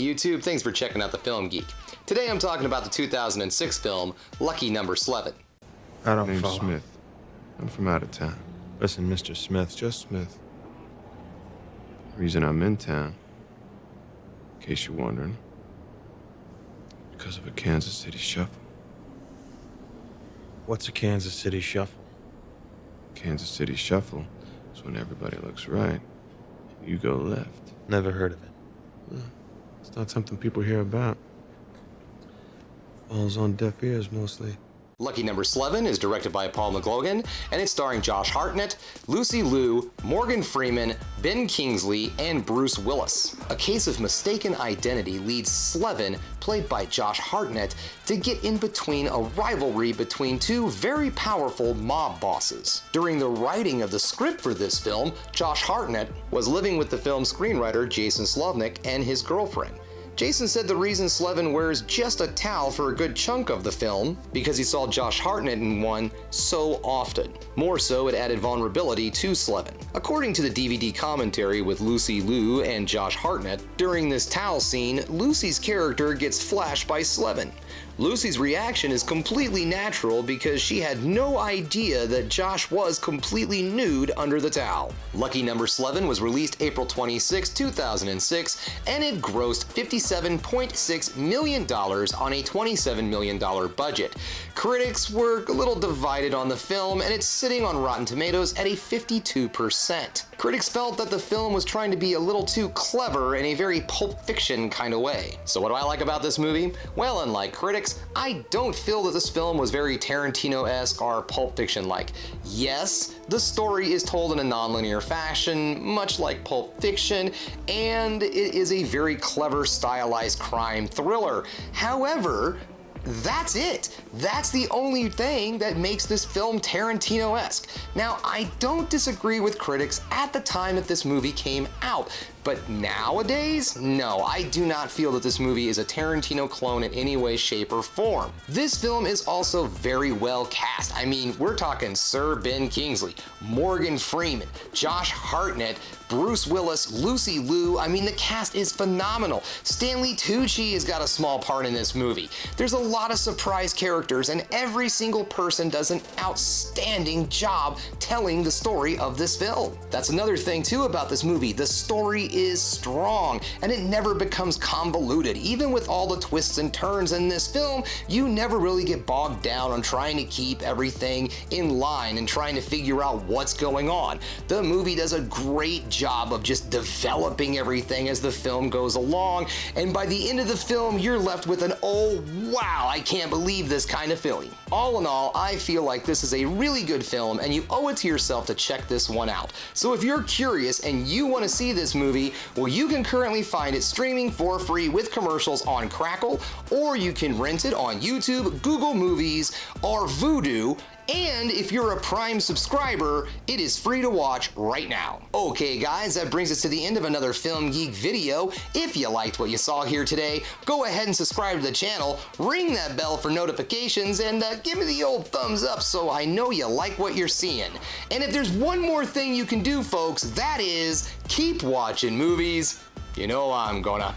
YouTube, thanks for checking out the Film Geek. Today I'm talking about the 2006 film, Lucky Number Slevin. I don't Name's follow. Smith. I'm from out of town. Listen, Mr. Smith, just Smith. The reason I'm in town, in case you're wondering, because of a Kansas City shuffle. What's a Kansas City shuffle? Kansas City shuffle is when everybody looks right, you go left. Never heard of it. It's not something people hear about. Falls on deaf ears mostly. Lucky Number Slevin is directed by Paul McLogan, and it's starring Josh Hartnett, Lucy Liu, Morgan Freeman, Ben Kingsley, and Bruce Willis. A case of mistaken identity leads Slevin, played by Josh Hartnett, to get in between a rivalry between two very powerful mob bosses. During the writing of the script for this film, Josh Hartnett was living with the film's screenwriter Jason Slavnik and his girlfriend. Jason said the reason Slevin wears just a towel for a good chunk of the film because he saw Josh Hartnett in one so often. More so, it added vulnerability to Slevin. According to the DVD commentary with Lucy Liu and Josh Hartnett, during this towel scene, Lucy's character gets flashed by Slevin. Lucy's reaction is completely natural because she had no idea that Josh was completely nude under the towel. Lucky Number Slevin was released April 26, 2006, and it grossed $57.6 million on a $27 million budget. Critics were a little divided on the film, and it's sitting on Rotten Tomatoes at a 52%. Critics felt that the film was trying to be a little too clever in a very Pulp Fiction kind of way. So what do I like about this movie? Well, unlike critics, I don't feel that this film was very Tarantino-esque or Pulp Fiction-like. Yes, the story is told in a non-linear fashion, much like Pulp Fiction, and it is a very clever stylized crime thriller. However, that's it. That's the only thing that makes this film Tarantino-esque. Now, I don't disagree with critics at the time that this movie came out, but nowadays, no, I do not feel that this movie is a Tarantino clone in any way, shape, or form. This film is also very well cast. I mean, we're talking Sir Ben Kingsley, Morgan Freeman, Josh Hartnett, Bruce Willis, Lucy Liu. I mean, the cast is phenomenal. Stanley Tucci has got a small part in this movie. There's a lot of surprise characters, and every single person does an outstanding job telling the story of this film. That's another thing too about this movie. The story is strong, and it never becomes convoluted. Even with all the twists and turns in this film, you never really get bogged down on trying to keep everything in line and trying to figure out what's going on. The movie does a great job of just developing everything as the film goes along, and by the end of the film, you're left with an oh wow, I can't believe this kind of feeling. All in all, I feel like this is a really good film, and you owe it to yourself to check this one out. So if you're curious and you want to see this movie, well, you can currently find it streaming for free with commercials on Crackle, or you can rent it on YouTube, Google Movies, or Vudu. And if you're a Prime subscriber, it is free to watch right now. Okay guys, that brings us to the end of another Film Geek video. If you liked what you saw here today, go ahead and subscribe to the channel, ring that bell for notifications, and give me the old thumbs up so I know you like what you're seeing. And if there's one more thing you can do, folks, that is keep watching movies. You know I'm gonna.